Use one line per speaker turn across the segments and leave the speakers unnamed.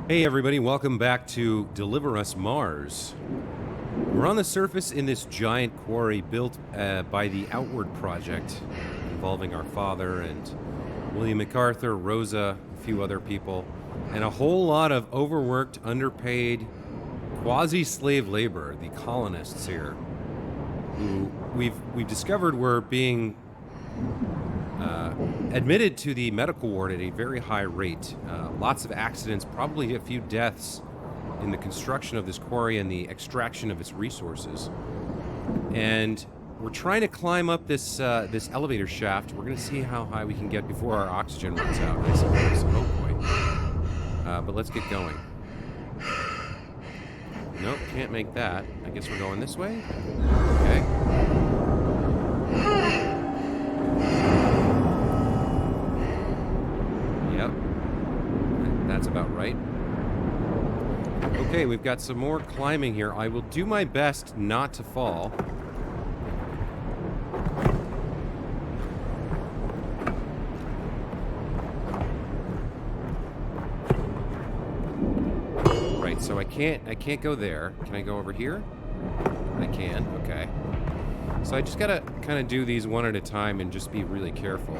Hey everybody, welcome back to Deliver Us Mars. We're on the surface in this giant quarry built by the Outward Project, involving our father and William MacArthur, Rosa, a few other people, and a whole lot of overworked, underpaid, quasi-slave labor, the colonists here, who we've discovered were being admitted to the medical ward at a very high rate. Lots of accidents, probably a few deaths in the construction of this quarry and the extraction of its resources. And we're trying to climb up this this elevator shaft. We're going to see how high we can get before our oxygen runs out, I suppose. Oh boy. But let's get going. Nope, can't make that. I guess we're going this way? Okay. Yep. That's about right. Okay, we've got some more climbing here. I will do my best not to fall. Right, so I can't go there. Can I go over here? I can, okay. So I just gotta kind of do these one at a time and just be really careful.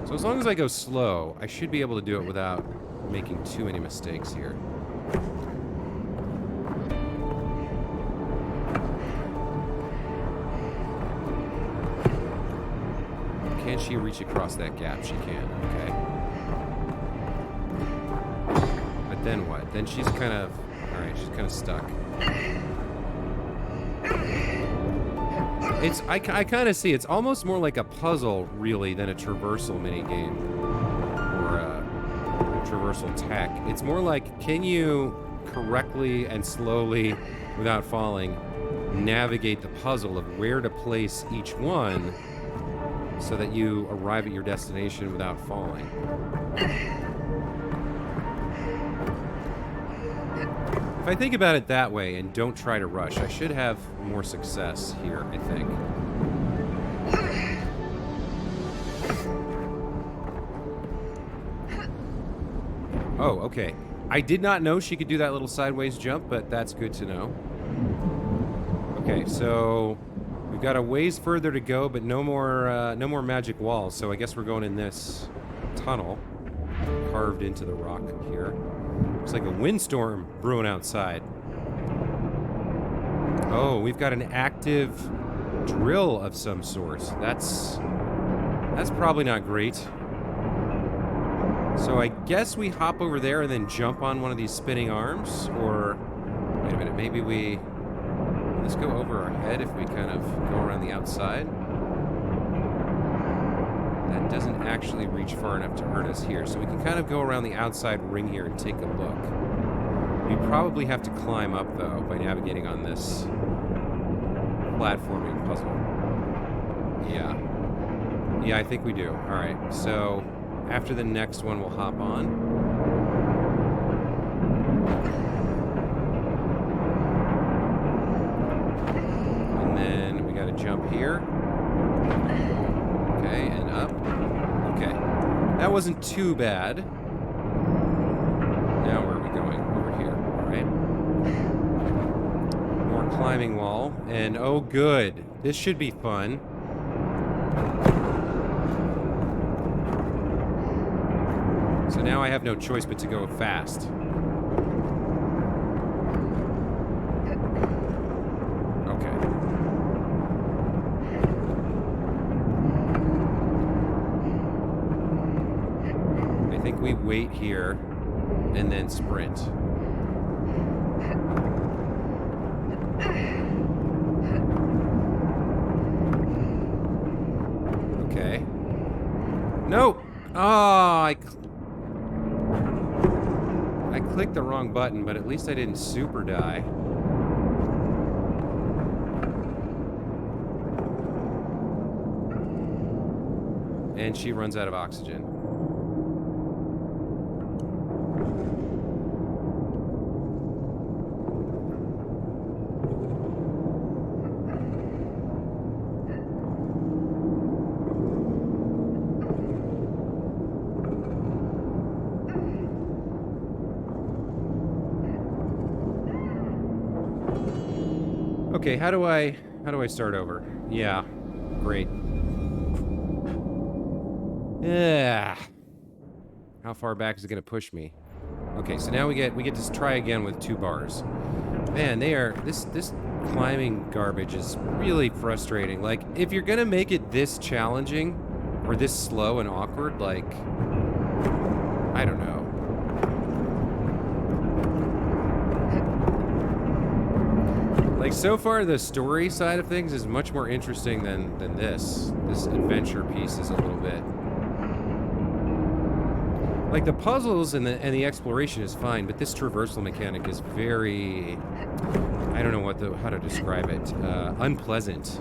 So as long as I go slow, I should be able to do it without making too many mistakes here. Can she reach across that gap? She can, okay. But then what? Then she's kind of... Alright, she's kind of stuck. I kind of see it's almost more like a puzzle, really, than a traversal minigame. Or a traversal tech. It's more like, can you correctly and slowly, without falling, navigate the puzzle of where to place each one so that you arrive at your destination without falling. If I think about it that way and don't try to rush, I should have more success here, I think. Oh, okay. I did not know she could do that little sideways jump, but that's good to know. Okay, so we've got a ways further to go, but no more magic walls. So I guess we're going in this tunnel carved into the rock here. Looks like a windstorm brewing outside. Oh, we've got an active drill of some sort. That's probably not great. So I guess we hop over there and then jump on one of these spinning arms, or wait a minute, maybe will this go over our head if we kind of go around the outside? That doesn't actually reach far enough to hurt us here, so we can kind of go around the outside ring here and take a look. We probably have to climb up, though, by navigating on this platforming puzzle. Yeah, I think we do. Alright, so after the next one, we'll hop on. And then we gotta jump here. Okay, and up. Okay. That wasn't too bad. Now where are we going? Over here. Alright. More climbing wall. And oh good. This should be fun. So now I have no choice but to go fast. We wait here and then sprint. Okay. No! Oh, I clicked the wrong button, but at least I didn't super die. And she runs out of oxygen. Okay, how do I start over? Yeah, great. Yeah. How far back is it gonna push me? Okay, so now we get to try again with 2 bars. Man, this climbing garbage is really frustrating. Like, if you're gonna make it this challenging or this slow and awkward, like, I don't know. Like, so far the story side of things is much more interesting than this. This adventure piece is a little bit. Like, the puzzles and the exploration is fine, but this traversal mechanic is very, I don't know how to describe it. Unpleasant.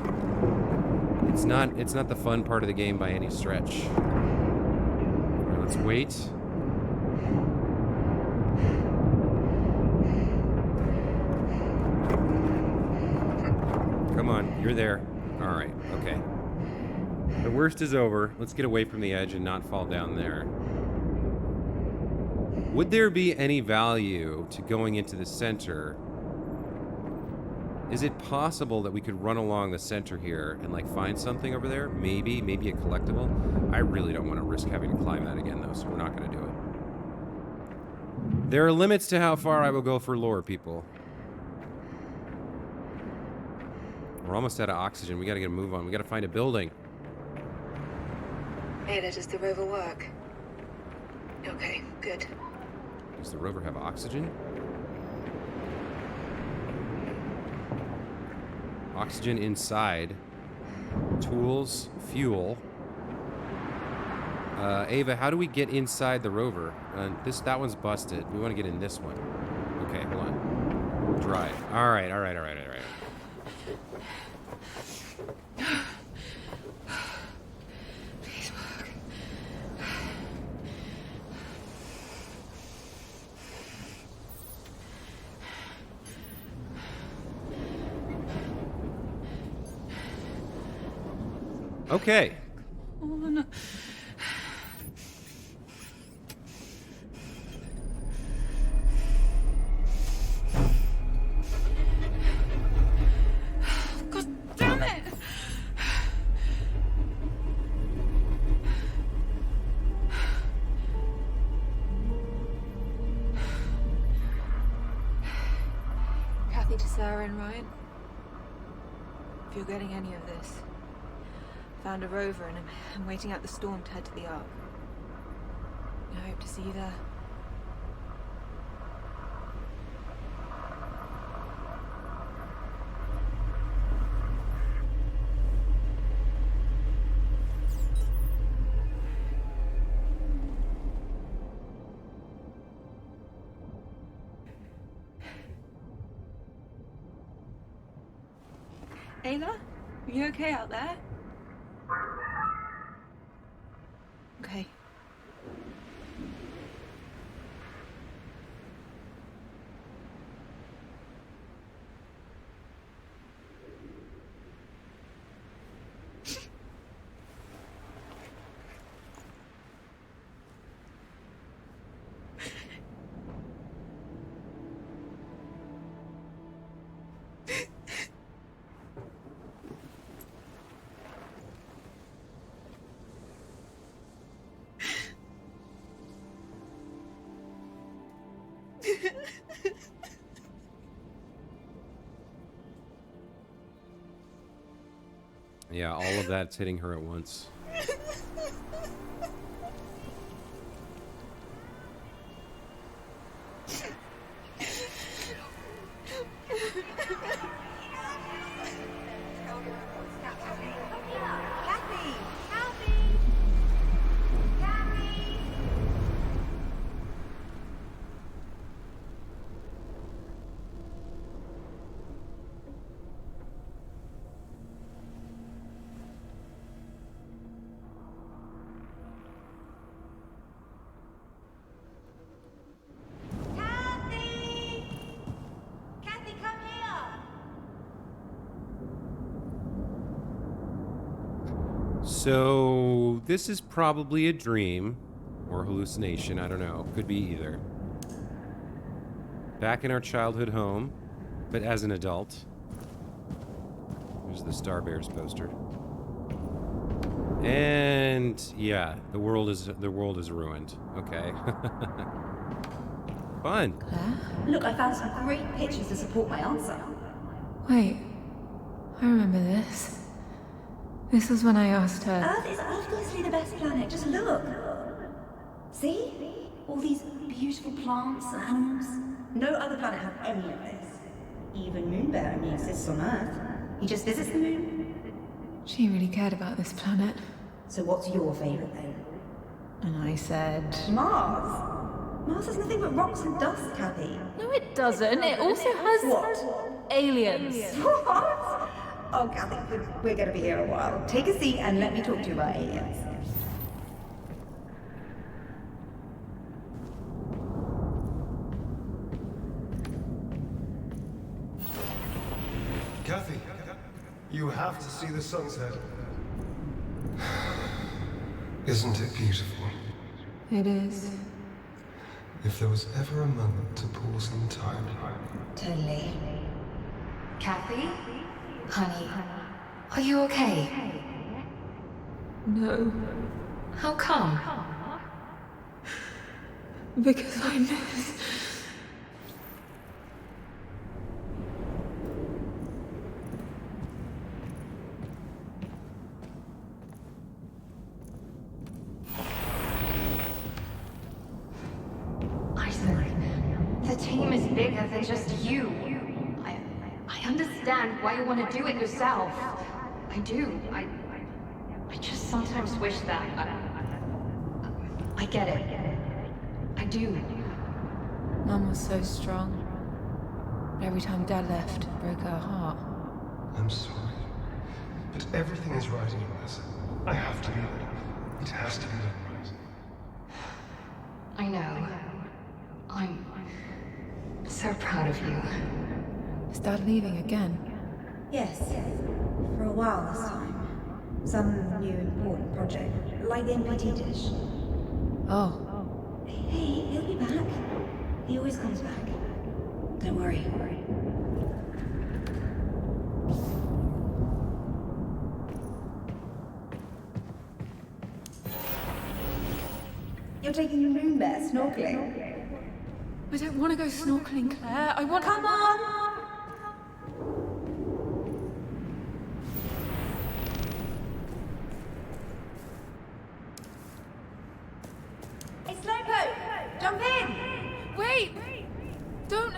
It's not the fun part of the game by any stretch. All right, let's wait. Come on, you're there. All right, okay. The worst is over. Let's get away from the edge and not fall down there. Would there be any value to going into the center? Is it possible that we could run along the center here and, like, find something over there? Maybe a collectible? I really don't want to risk having to climb that again, though, so we're not going to do it. There are limits to how far I will go for lore, people. We're almost out of oxygen. We got to get a move on. We got to find a building.
Ada, does the rover work? Okay, good.
Does the rover have oxygen? Oxygen inside. Tools, fuel. Ava, how do we get inside the rover? That one's busted. We want to get in this one. Okay, hold on. Drive. All right.
Please work.
Okay.
Oh, no. God damn it! Kathy to Sarah and Ryan. If you're getting any of this. Found a rover and I'm waiting out the storm to head to the Ark. I hope to see you there. Ayla? Are you okay out there? Okay.
Yeah, all of that's hitting her at once. So, this is probably a dream or hallucination. I don't know. Could be either. Back in our childhood home, but as an adult. There's the Star Bears poster. And yeah, the world is ruined. Okay. Fun.
Claire?
Look, I found some great pictures to support my answer.
Wait. I remember this. This was when I asked her.
Earth is obviously the best planet. Just look. See? All these beautiful plants and animals. No other planet has any of this. Even Moonbear only exists on Earth. He just visits the moon.
She really cared about this planet.
So what's your favourite then?
And I said...
Mars. Mars has nothing but rocks and dust, Kathy.
No, it doesn't. It also has...
What?
Aliens.
What? Oh, Kathy, we're going to be here a while. Take a seat and let me talk to you about aliens.
Kathy, you have to see the sunset. Isn't it beautiful?
It is.
If there was ever a moment to pause in time.
Totally.
Kathy? Honey, are you okay?
No.
How come?
Because I miss...
Isaac, the team is bigger than just you. I understand why you want to do it yourself. I do. I just sometimes wish that... I get it. I do.
Mum was so strong. But every time Dad left, it broke her heart.
I'm sorry. But everything is right in yours. I have to be there. It has to be done right.
I know. I'm so proud of you.
Is Dad leaving again?
Yes. For a while this time. Some new important project. Like the MPT dish.
Oh.
Hey, he'll be back. He always comes back. Don't worry. You're taking your Moonbear snorkeling?
I don't want to go snorkeling, Claire. I want...
Come on! Hey, Slowpoke! Jump in!
Wait! Don't...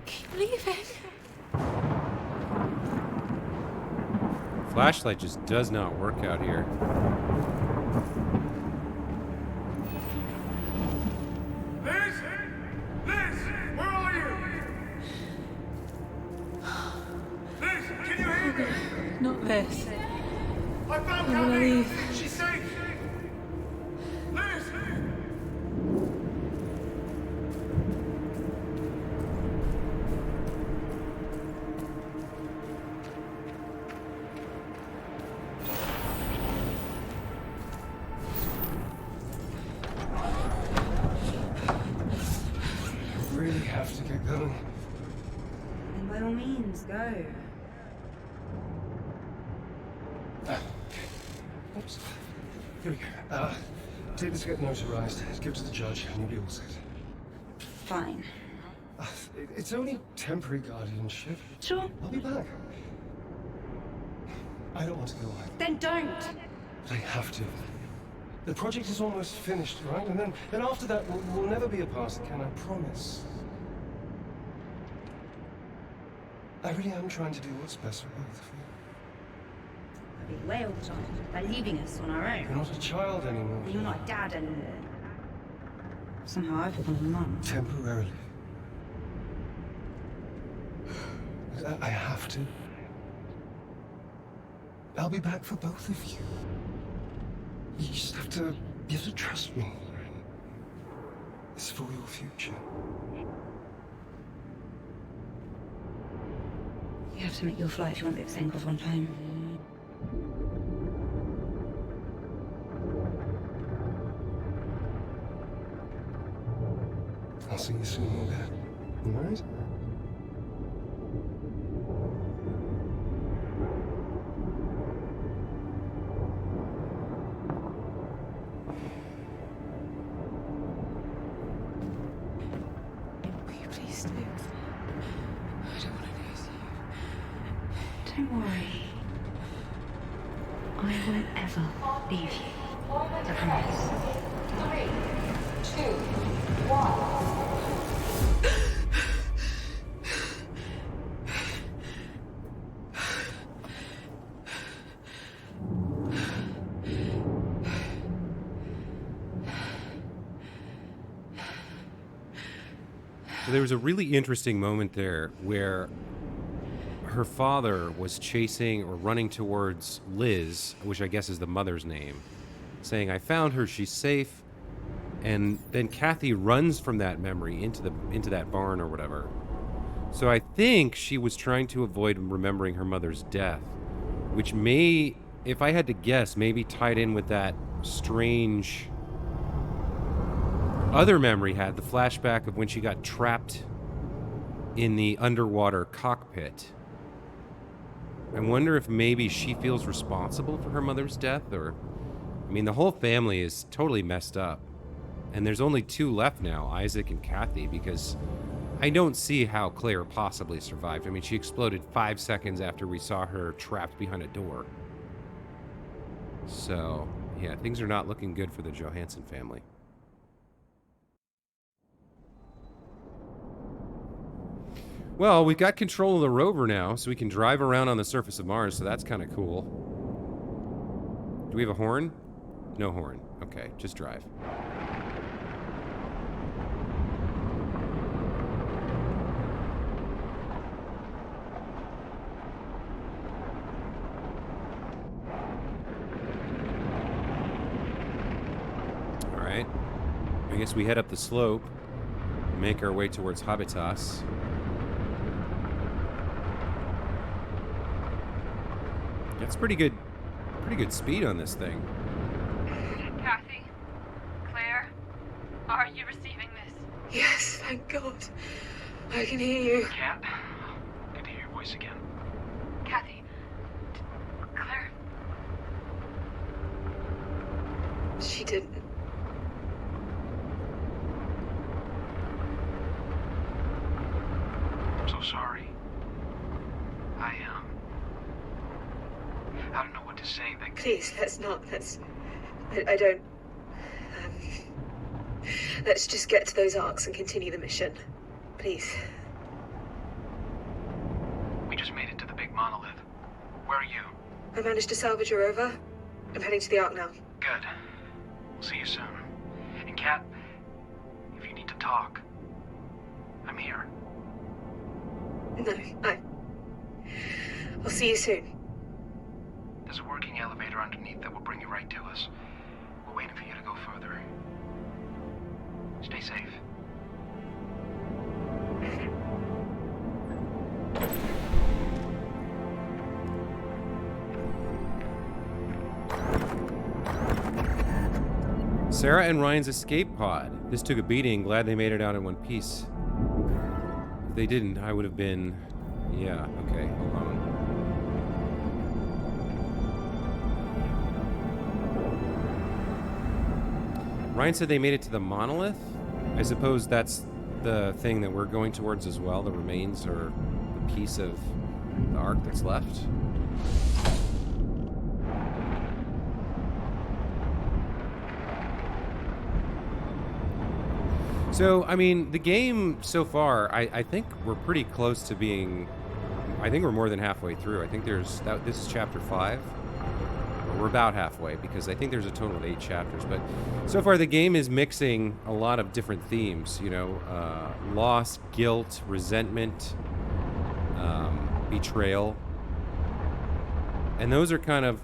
Keep leaving.
Flashlight just does not work out here.
Liz! Liz! Where are you? Liz, can you hear me?
Not this.
I found
I wanna
Kathy!
leave.
She's safe! Liz! You really have to get going.
And by all means, go.
Oops. Here we go. Take this to get notarized. Give it to the judge, and you'll be all set.
Fine.
It's only temporary guardianship.
Sure.
I'll be back. I don't want to go away,
Then don't!
but I have to. The project is almost finished, right? And then after that, we'll never be apart again, I promise. I really am trying to do what's best for both of you.
I'll be away all the time. By leaving us on our
You're
own.
not a child anymore.
You're not a dad anymore. Somehow I've become a mum.
Temporarily. But I have to. I'll be back for both of you. You just have to trust me. It's for your future.
You have to make your flight if you want the Xenkov on time.
I'll see you soon, Morgan. All right?
to. I don't want to lose you.
Don't worry. I won't ever leave you. I promise.
3, 2, 1.
There was a really interesting moment there where her father was chasing or running towards Liz, which I guess is the mother's name, saying, "I found her, she's safe." And then Kathy runs from that memory into that barn or whatever. So I think she was trying to avoid remembering her mother's death, which may, if I had to guess, maybe tied in with that strange other memory had, the flashback of when she got trapped in the underwater cockpit. I wonder if maybe she feels responsible for her mother's death, or... I mean, the whole family is totally messed up. And there's only two left now, Isaac and Kathy, because I don't see how Claire possibly survived. I mean, she exploded 5 seconds after we saw her trapped behind a door. So, yeah, things are not looking good for the Johansson family. Well, we've got control of the rover now, so we can drive around on the surface of Mars, so that's kind of cool. Do we have a horn? No horn. Okay, just drive. Alright. I guess we head up the slope, make our way towards Habitas. That's pretty good speed on this thing.
Kathy? Claire? Are you receiving this? Yes, thank God. I can hear you.
Cat, good to hear your voice again.
Kathy? Claire? She didn't.
I'm so sorry. I don't know what to say.
Please, let's not. I don't... let's just get to those arcs and continue the mission. Please.
We just made it to the big monolith. Where are you?
I managed to salvage a rover. I'm heading to the arc now.
Good. We'll see you soon. And Kat, if you need to talk, I'm here.
No, I'll see you soon.
There's a working elevator underneath that will bring you right to us. We're waiting for you to go further. Stay safe.
Sarah and Ryan's escape pod. This took a beating. Glad they made it out in one piece. If they didn't, I would have been... Yeah, okay, alone. Ryan said they made it to the monolith. I suppose that's the thing that we're going towards as well, the remains or the piece of the ark that's left. So, I mean, the game so far, I think we're pretty close to being... I think we're more than halfway through. I think there's... This is chapter 5. We're about halfway, because I think there's a total of 8 chapters. But so far, the game is mixing a lot of different themes, you know, loss, guilt, resentment, betrayal. And those are kind of...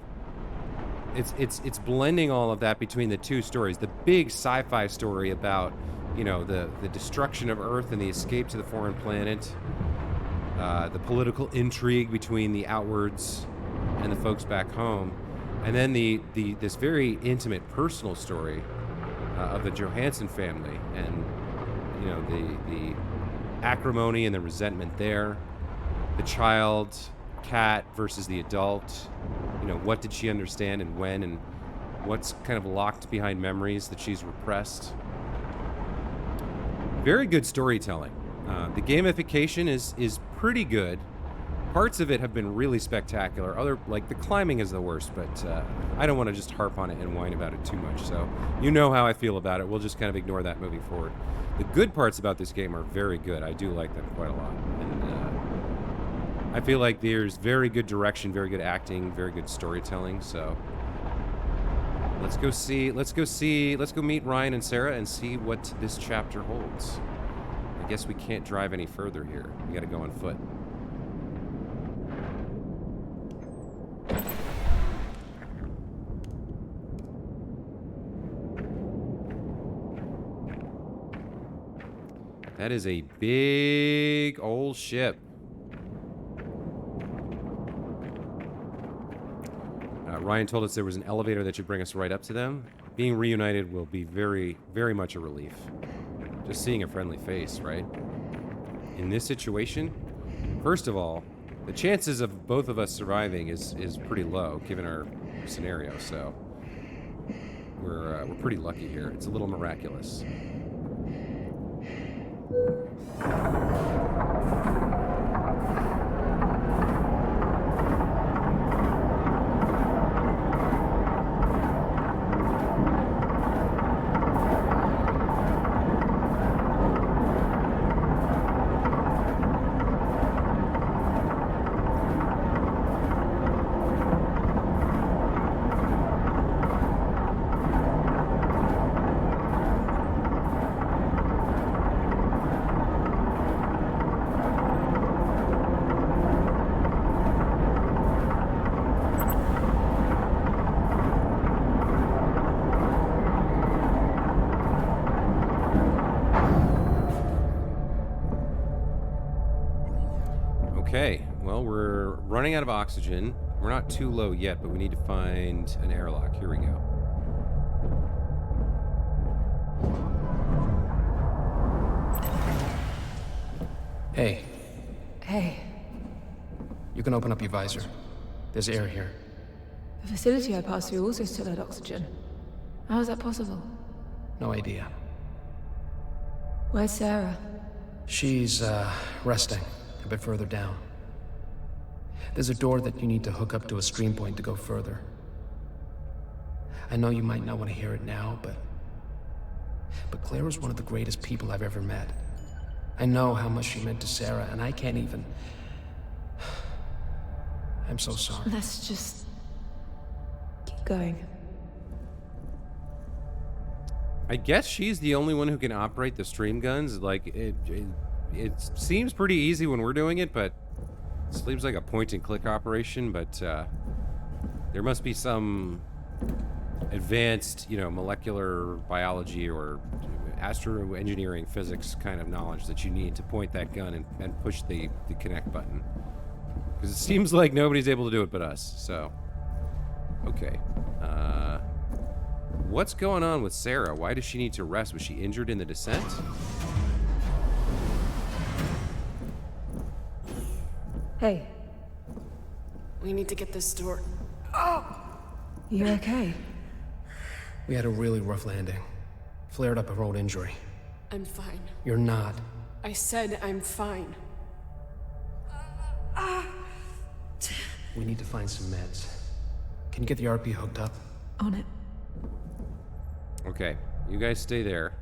It's blending all of that between the two stories. The big sci-fi story about... You know, the destruction of Earth and the escape to the foreign planet, the political intrigue between the Outwards and the folks back home, and then this very intimate personal story of the Johansson family, and you know the acrimony and the resentment there, the child, Kat versus the adult. You know, what did she understand and when, and what's kind of locked behind memories that she's repressed. Very good storytelling. The gamification is pretty good. Parts of it have been really spectacular. Like the climbing is the worst, but I don't want to just harp on it and whine about it too much. So you know how I feel about it. We'll just kind of ignore that moving forward. The good parts about this game are very good. I do like them quite a lot. And I feel like there's very good direction, very good acting, very good storytelling. So let's go meet Ryan and Sarah and see what this chapter holds. I guess we can't drive any further here. We gotta go on foot. That is a big old ship. Ryan told us there was an elevator that should bring us right up to them. Being reunited will be very, very much a relief. Just seeing a friendly face, right? In this situation, first of all, the chances of both of us surviving is pretty low, given our scenario, so we're pretty lucky here. It's a little miraculous. Okay, well, we're running out of oxygen. We're not too low yet, but we need to find an airlock. Here we go.
Hey,
Hey,
you can open up your visor. There's air here.
the facility I passed through also still had oxygen. How is that possible?
No idea.
Where's Sarah?
She's, resting a bit further down. There's a door that you need to hook up to a stream point to go further. I know you might not want to hear it now, but Claire is one of the greatest people I've ever met. I know how much she meant to Sarah, and I can't even... I'm so sorry.
Let's just keep going.
I guess she's the only one who can operate the stream guns. Like, it seems pretty easy when we're doing it, but it seems like a point-and-click operation, but there must be some advanced, molecular biology or astroengineering physics kind of knowledge that you need to point that gun and push the connect button. Because it seems like nobody's able to do it but us, so... Okay. What's going on with Sarah? Why does she need to rest? Was she injured in the descent?
Hey,
We need to get this door.
you okay?
We had a really rough landing. Flared up a road injury.
I'm fine.
You're not.
I said I'm fine.
We need to find some meds. Can you get the RP hooked up?
On it.
Okay, you guys stay there.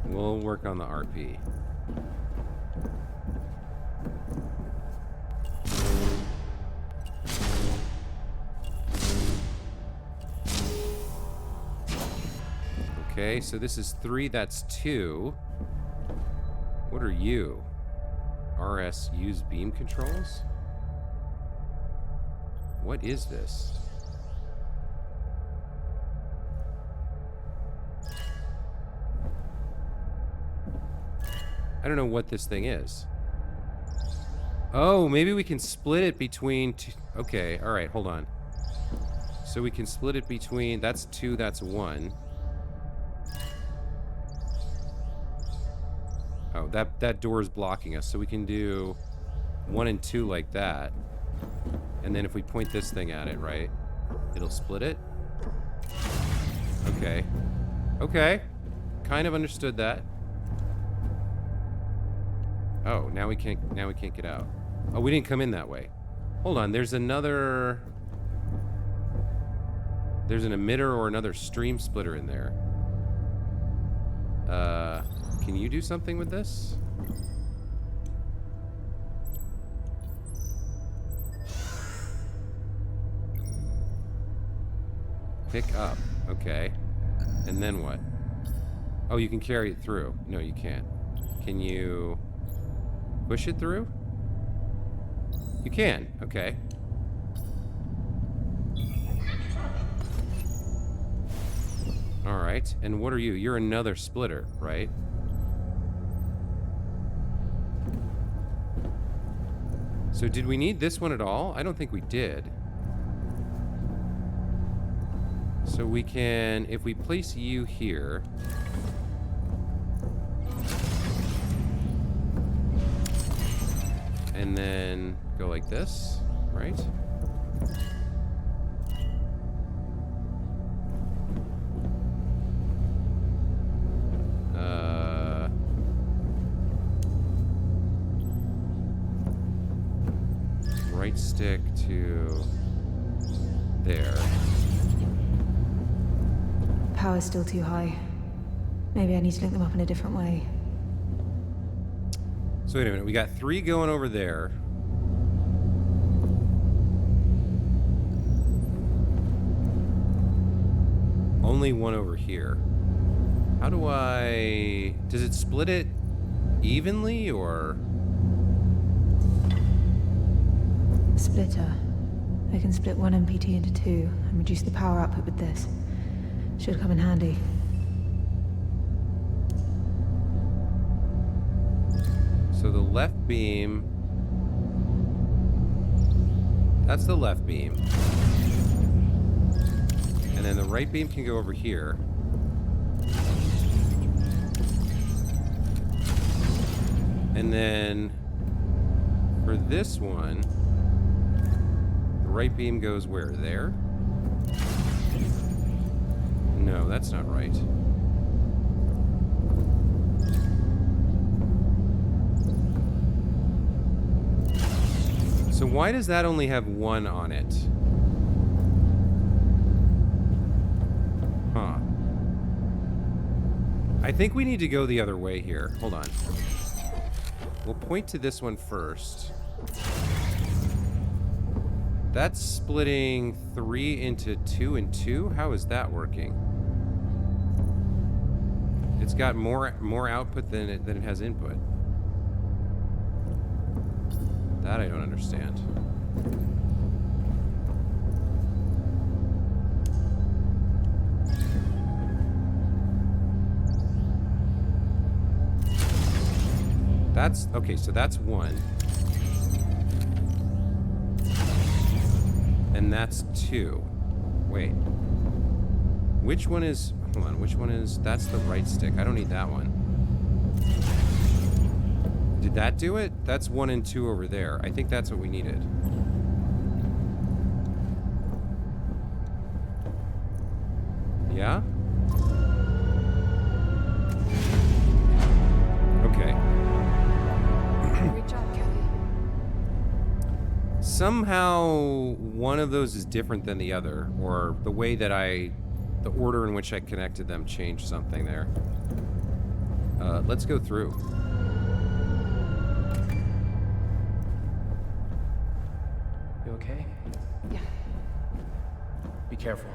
We'll work on the RP. Okay, so this is 3, that's 2. What are you? RS use beam controls? What is this? I don't know what this thing is. Oh, maybe we can split it between two. Okay, all right, hold on. So we can split it between, that's 2, that's 1. Oh, that door is blocking us, so we can do 1 and 2 like that. And then if we point this thing at it, right, it'll split it. Okay. Okay. Kind of understood that. Oh, now we can't get out. Oh, we didn't come in that way. Hold on, there's an emitter or another stream splitter in there. Can you do something with this? Pick up. Okay. And then what? Oh, you can carry it through. No, you can't. Can you push it through? You can. Okay. All right. And what are you? You're another splitter, right? So did we need this one at all? I don't think we did. So we can, if we place you here, and then go like this, right? Right stick to there.
Power's still too high. Maybe I need to link them up in a different way.
So wait a minute, we got 3 going over there. Only 1 over here. How do I... Does it split it evenly, or...
Splitter. I can split one MPT into 2 and reduce the power output with this. Should come in handy.
So the left beam... That's the left beam. And then the right beam can go over here. And then for this one, the right beam goes where? There? No, that's not right. So why does that only have 1 on it? Huh. I think we need to go the other way here. Hold on. We'll point to this one first. That's splitting 3 into 2 and 2? How is that working? It's got more output than it has input. That I don't understand. That's okay, so that's 1. And that's 2. Wait. Which one is... Hold on, which one is... That's the right stick. I don't need that one. Did that do it? That's 1 and 2 over there. I think that's what we needed. Yeah? Okay.
Great job, Kathy.
Somehow one of those is different than the other, or the way that the order in which I connected them changed something there. Let's go through.
You okay?
Yeah.
Be careful.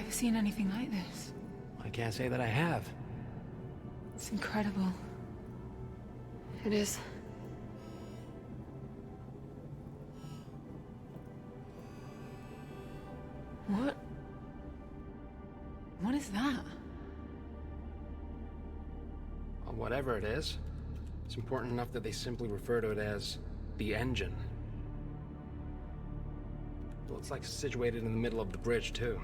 ever seen anything like this.
I can't say that I have.
It's incredible.
It is.
What? What is that?
Well, whatever it is, it's important enough that they simply refer to it as the engine. Well, it's like situated in the middle of the bridge, too.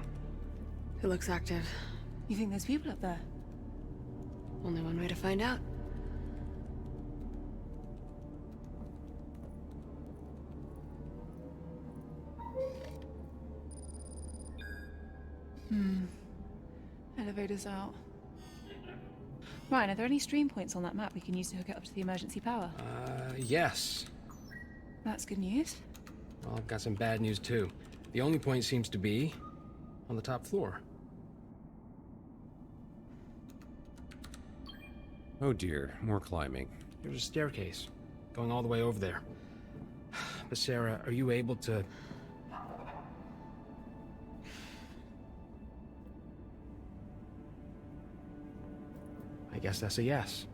It looks active.
You think there's people up there?
Only one way to find out.
Elevator's out. Ryan, are there any stream points on that map we can use to hook it up to the emergency power?
Yes.
That's good news.
Well, I've got some bad news, too. The only point seems to be on the top floor.
Oh dear, more climbing.
There's a staircase going all the way over there. But Sarah, are you able to... I guess that's a yes.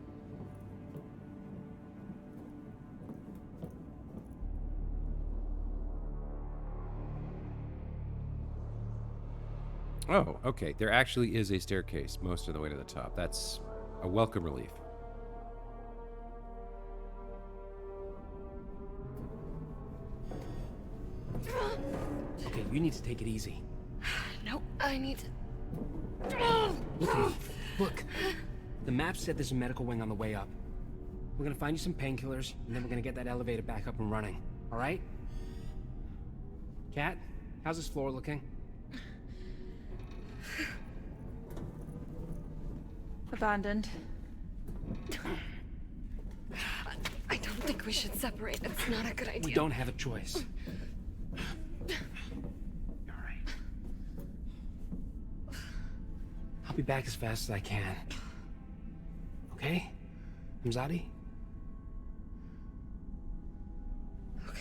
Oh, okay. There actually is a staircase most of the way to the top. That's a welcome relief.
Okay, you need to take it easy.
No, I need to...
Look at me. Look. The map said there's a medical wing on the way up. We're gonna find you some painkillers, and then we're gonna get that elevator back up and running. All right? Kat, how's this floor looking?
Abandoned.
I don't think we should separate. It's not a good idea.
We don't have a choice. All right. I'll be back as fast as I can. Okay? Mzadi?
Okay.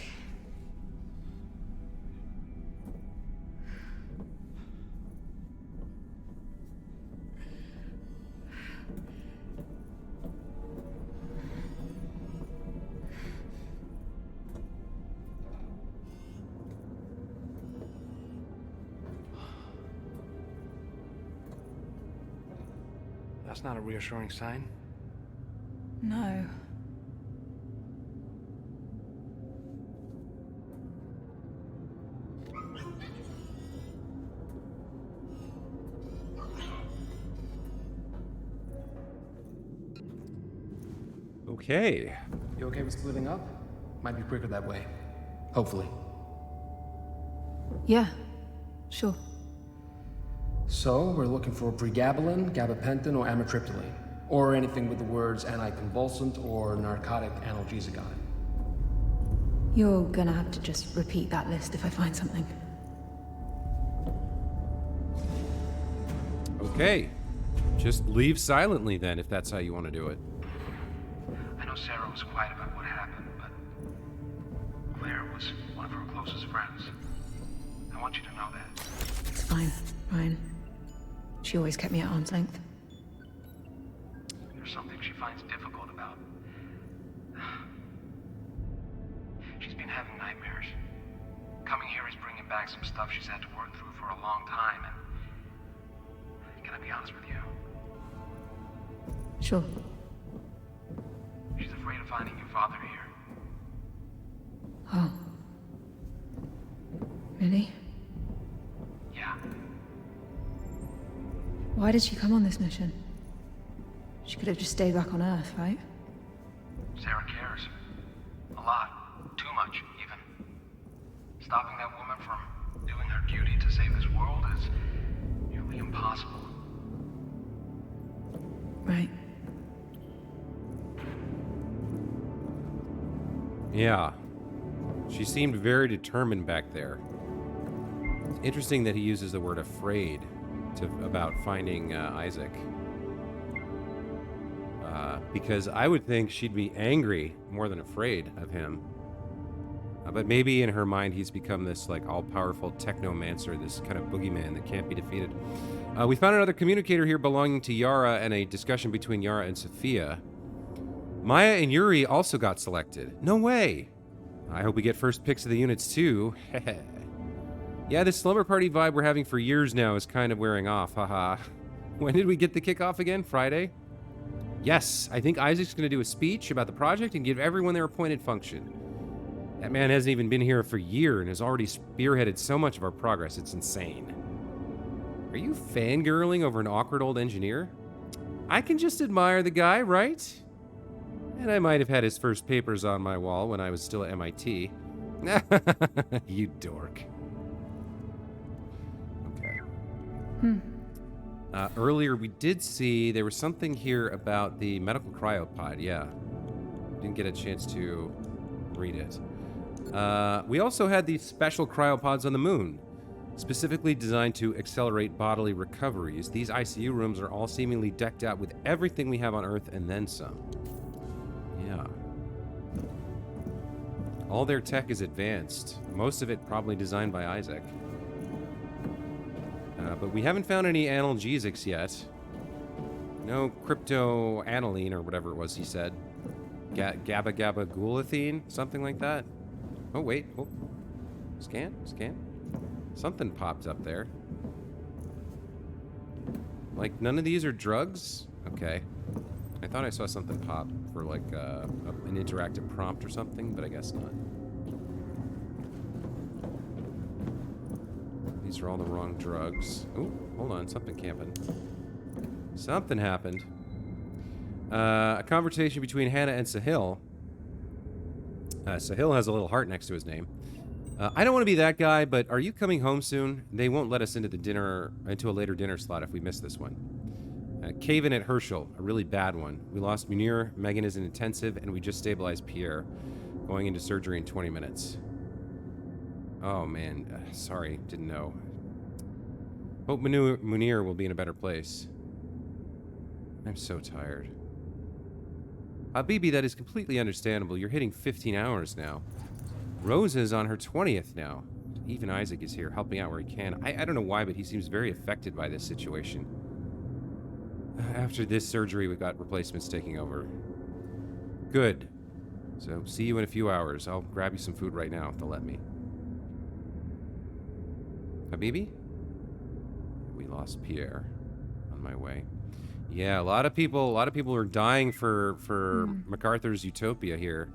That's not a reassuring sign.
No.
Okay.
You okay with splitting up? Might be quicker that way. Hopefully.
Yeah. Sure.
So, we're looking for pregabalin, gabapentin, or amitriptyline. Or anything with the words anticonvulsant or narcotic analgesic on it.
You're gonna have to just repeat that list if I find something.
Okay. Just leave silently then, if that's how you want to do it.
I know Sarah was quiet about what happened, but Claire was one of her closest friends. I want you to know that.
It's fine, Ryan. She always kept me at arm's length.
There's something she finds difficult about. She's been having nightmares. Coming here is bringing back some stuff she's had to work through for a long time, and can I be honest with you?
Sure.
She's afraid of finding your father here.
Oh. Really?
Yeah.
Why did she come on this mission? She could have just stayed back on Earth, right?
Sarah cares. A lot. Too much, even. Stopping that woman from doing her duty to save this world is nearly impossible.
Right.
Yeah. She seemed very determined back there. It's interesting that he uses the word afraid about finding Isaac. Because I would think she'd be angry more than afraid of him. But maybe in her mind, he's become this like all-powerful technomancer, this kind of boogeyman that can't be defeated. We found another communicator here belonging to Yara and a discussion between Yara and Sophia. Maya and Yuri also got selected. No way! I hope we get first picks of the units too. Yeah, this slumber party vibe we're having for years now is kind of wearing off, haha. When did we get the kickoff again? Friday? Yes, I think Isaac's going to do a speech about the project and give everyone their appointed function. That man hasn't even been here for a year and has already spearheaded so much of our progress, it's insane. Are you fangirling over an awkward old engineer? I can just admire the guy, right? And I might have had his first papers on my wall when I was still at MIT. You dork. Okay. Earlier we did see there was something here about the medical cryopod, yeah. Didn't get a chance to read it. We also had these special cryopods on the moon, specifically designed to accelerate bodily recoveries. These ICU rooms are all seemingly decked out with everything we have on Earth and then some. Yeah. All their tech is advanced, most of it probably designed by Isaac. But we haven't found any analgesics yet. No cryptoaniline or whatever it was he said. Gabagulathine, something like that. Oh, wait. Oh. Scan. Something popped up there. Like, none of these are drugs? Okay. I thought I saw something pop for, like, an interactive prompt or something, but I guess not. These are all the wrong drugs. Oh, hold on. Something happened. Something happened. A conversation between Hannah and Sahil. Sahil has a little heart next to his name. I don't want to be that guy, but are you coming home soon? They won't let us into a later dinner slot if we miss this one. Cave-in at Herschel, a really bad one. We lost Munir, Megan is in intensive, and we just stabilized Pierre, going into surgery in 20 minutes. Oh man, sorry, didn't know. Hope Munir will be in a better place. I'm so tired. Habibi, that is completely understandable. You're hitting 15 hours now. Rosa is on her 20th now. Even Isaac is here, helping out where he can. I don't know why, but he seems very affected by this situation. After this surgery, we've got replacements taking over. Good. So, see you in a few hours. I'll grab you some food right now if they'll let me. Habibi? We lost Pierre on my way. Yeah, a lot of people are dying for MacArthur's utopia here.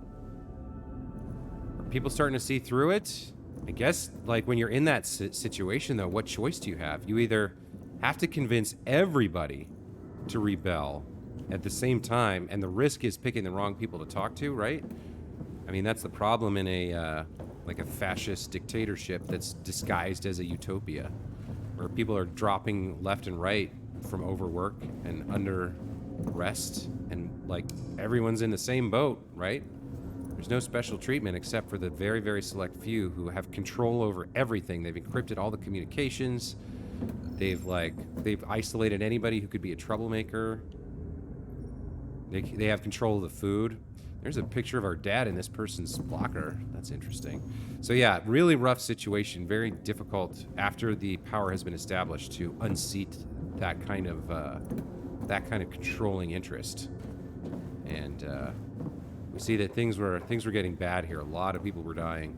Are people starting to see through it? I guess, like, when you're in that situation, though, what choice do you have? You either have to convince everybody to rebel at the same time, and the risk is picking the wrong people to talk to, right? I mean, that's the problem in a fascist dictatorship that's disguised as a utopia, where people are dropping left and right from overwork and under rest, and like everyone's in the same boat, right? There's no special treatment except for the very, very select few who have control over everything. They've encrypted all the communications. They've isolated anybody who could be a troublemaker. They have control of the food. There's a picture of our dad in this person's locker. That's interesting. So yeah, really rough situation. Very difficult after the power has been established to unseat that kind of controlling interest. And we see that things were getting bad here. A lot of people were dying.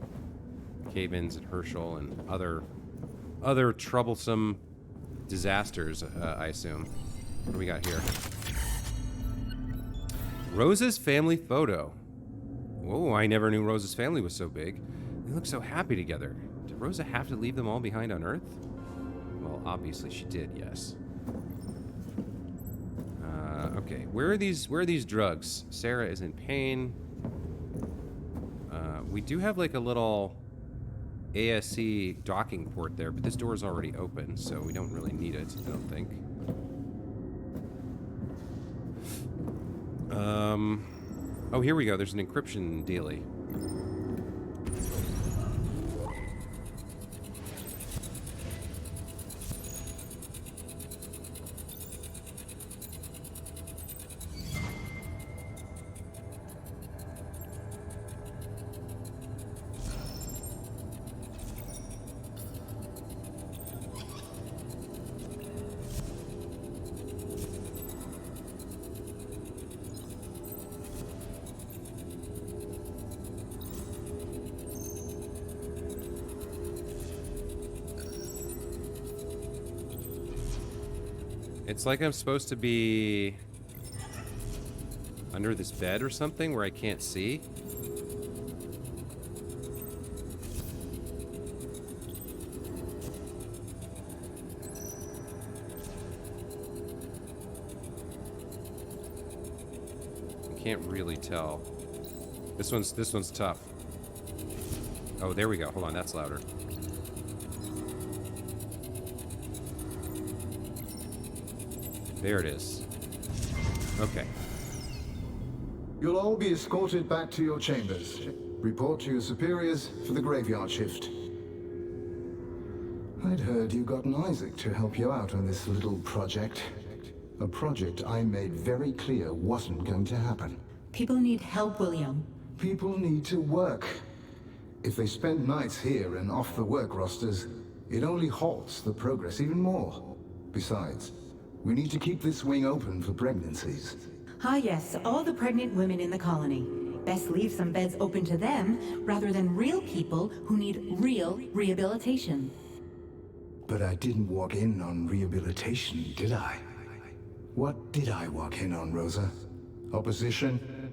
Cave-ins at Herschel and other troublesome disasters, I assume. What do we got here? Rosa's family photo. Whoa, I never knew Rosa's family was so big. They look so happy together. Did Rosa have to leave them all behind on Earth? Well, obviously she did, yes. Okay, where are these drugs? Sarah is in pain. We do have like a little ASC docking port there, but this door is already open, so we don't really need it, I don't think. Oh, here we go. There's an encryption dealie. It's like I'm supposed to be under this bed or something where I can't see. I can't really tell. This one's tough. Oh, there we go. Hold on, that's louder. There it is. Okay.
You'll all be escorted back to your chambers. Report to your superiors for the graveyard shift. I'd heard you got an Isaac to help you out on this little project. A project I made very clear wasn't going to happen.
People need help, William.
People need to work. If they spend nights here and off the work rosters, it only halts the progress even more. Besides, we need to keep this wing open for pregnancies.
Ah yes, all the pregnant women in the colony. Best leave some beds open to them, rather than real people who need real rehabilitation.
But I didn't walk in on rehabilitation, did I? What did I walk in on, Rosa? Opposition?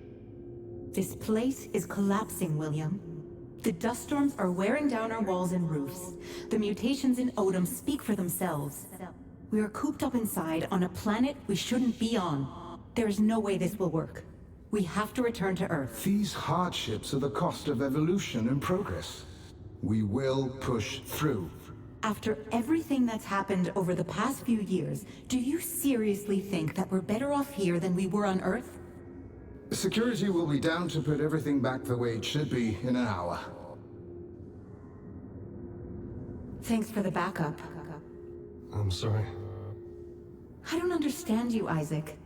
This place is collapsing, William. The dust storms are wearing down our walls and roofs. The mutations in Odom speak for themselves. We are cooped up inside on a planet we shouldn't be on. There is no way this will work. We have to return to Earth.
These hardships are the cost of evolution and progress. We will push through.
After everything that's happened over the past few years, do you seriously think that we're better off here than we were on Earth?
Security will be down to put everything back the way it should be in an hour.
Thanks for the backup.
I'm sorry.
I don't understand you, Isaac.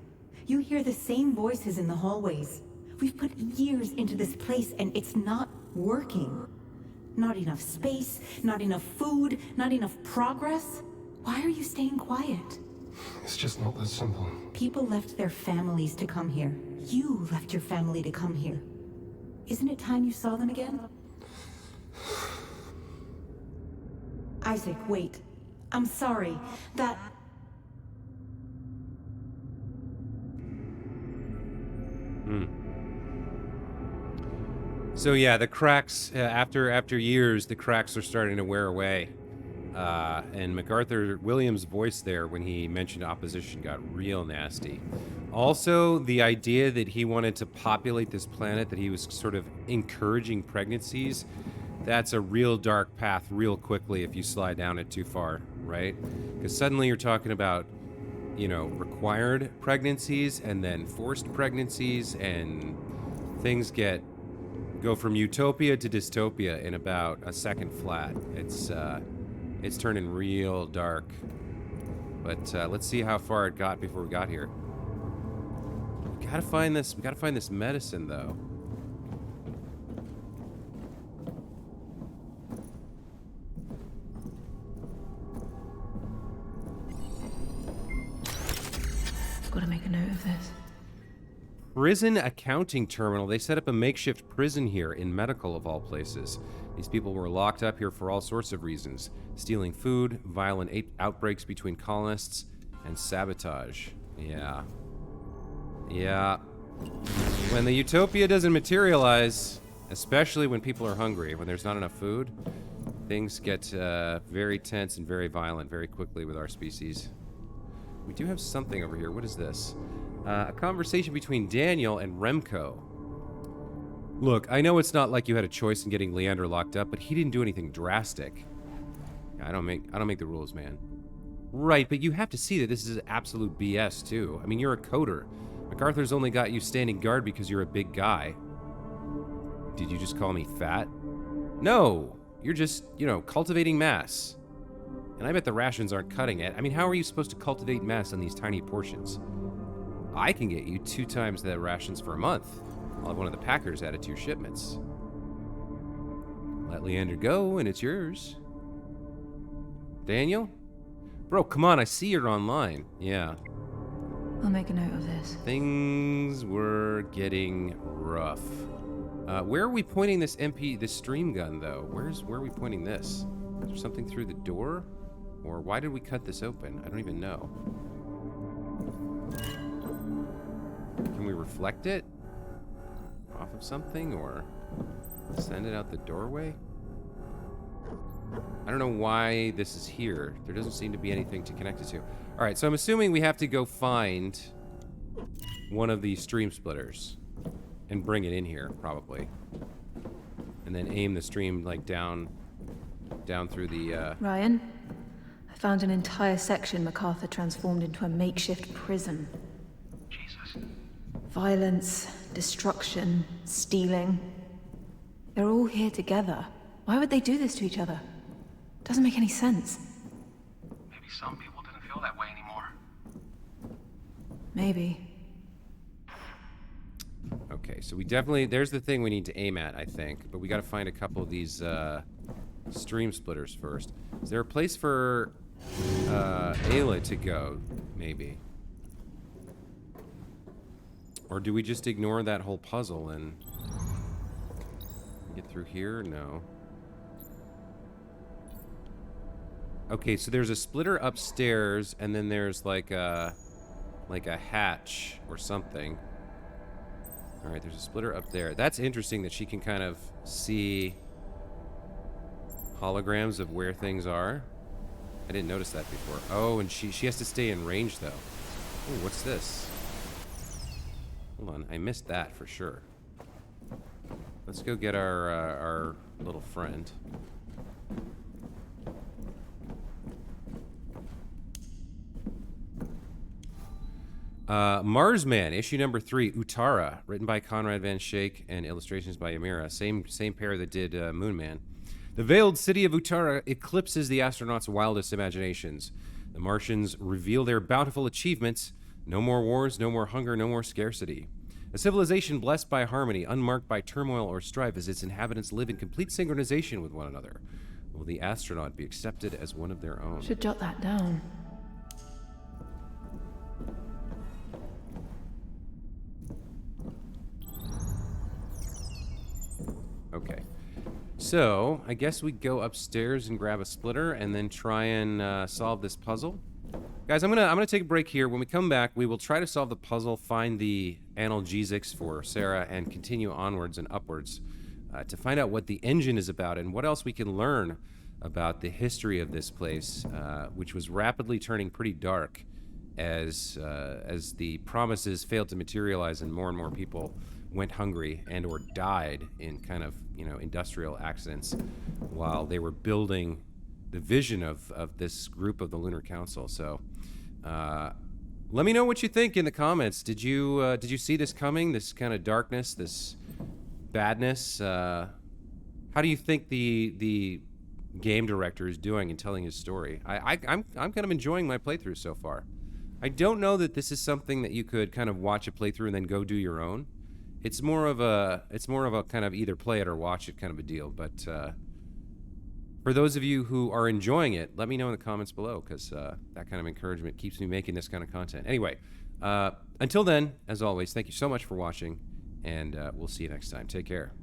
You hear the same voices in the hallways. We've put years into this place and it's not working. Not enough space, not enough food, not enough progress. Why are you staying quiet?
It's just not that simple.
People left their families to come here. You left your family to come here. Isn't it time you saw them again? Isaac, wait. I'm sorry. That...
So yeah, the cracks after years, the cracks are starting to wear away, and MacArthur Williams' voice there when he mentioned opposition got real nasty. Also, the idea that he wanted to populate this planet, that he was sort of encouraging pregnancies, that's a real dark path real quickly if you slide down it too far, right? Because suddenly you're talking about, you know, required pregnancies and then forced pregnancies, and things go from utopia to dystopia in about a second flat. It's turning real dark. But let's see how far it got before we got here. We gotta find this medicine though.
I've got to make a note of this.
Prison accounting terminal. They set up a makeshift prison here in Medical, of all places. These people were locked up here for all sorts of reasons. Stealing food, violent outbreaks between colonists, and sabotage. Yeah. Yeah. When the utopia doesn't materialize, especially when people are hungry, when there's not enough food, things get very tense and very violent very quickly with our species. We do have something over here. What is this? A conversation between Daniel and Remco. Look, I know it's not like you had a choice in getting Leander locked up, but he didn't do anything drastic. I don't make the rules, man. Right, but you have to see that this is absolute BS too. I mean, you're a coder. MacArthur's only got you standing guard because you're a big guy. Did you just call me fat? No, you're just, cultivating mass. And I bet the rations aren't cutting it. I mean, how are you supposed to cultivate mass on these tiny portions? I can get you 2 times the rations for a month. I'll have one of the packers add it to your shipments. Let Leander go, and it's yours. Daniel? Bro, come on, I see you're online. Yeah.
I'll make a note of this.
Things were getting rough. Where are we pointing this stream gun, though? Where are we pointing this? Is there something through the door? Or why did we cut this open? I don't even know. Can we reflect it off of something or send it out the doorway? I don't know why this is here. There doesn't seem to be anything to connect it to. All right, so I'm assuming we have to go find one of these stream splitters and bring it in here, probably. And then aim the stream, like, down through the,
Ryan, I found an entire section MacArthur transformed into a makeshift prison.
Jesus.
Violence, destruction, stealing. They're all here together. Why would they do this to each other? Doesn't make any sense.
Maybe some people didn't feel that way anymore.
Maybe.
Okay, so we definitely... There's the thing we need to aim at, I think. But we gotta find a couple of these, stream splitters first. Is there a place for, Ayla to go, maybe? Or do we just ignore that whole puzzle and... get through here? No. Okay, so there's a splitter upstairs, and then there's like a hatch or something. All right, there's a splitter up there. That's interesting that she can kind of see holograms of where things are. I didn't notice that before. Oh, and she has to stay in range though. Oh, what's this? Hold on, I missed that for sure. Let's go get our little friend. Marsman, issue number 3, Utara, written by Conrad Van Schaik and illustrations by Yamira. Same pair that did Moonman. The veiled city of Utara eclipses the astronauts' wildest imaginations. The Martians reveal their bountiful achievements. No more wars, no more hunger, no more scarcity. A civilization blessed by harmony, unmarked by turmoil or strife, as its inhabitants live in complete synchronization with one another. Will the astronaut be accepted as one of their own?
Should jot that down.
Okay. So, I guess we go upstairs and grab a splitter and then try and solve this puzzle. Guys, I'm gonna take a break here. When we come back, we will try to solve the puzzle, find the analgesics for Sarah, and continue onwards and upwards to find out what the engine is about and what else we can learn about the history of this place, which was rapidly turning pretty dark as the promises failed to materialize and more people went hungry and or died in kind of, industrial accidents while they were building the vision of this group of the Lunar Council. So let me know what you think in the comments. Did you see this coming, this kind of darkness, this badness? How do you think the game director is doing in telling his story? I'm kind of enjoying my playthrough so far. I don't know that this is something that you could kind of watch a playthrough and then go do your own. It's more of a kind of either play it or watch it kind of a deal. But for those of you who are enjoying it, let me know in the comments below, because that kind of encouragement keeps me making this kind of content. Anyway, until then, as always, thank you so much for watching, and we'll see you next time. Take care.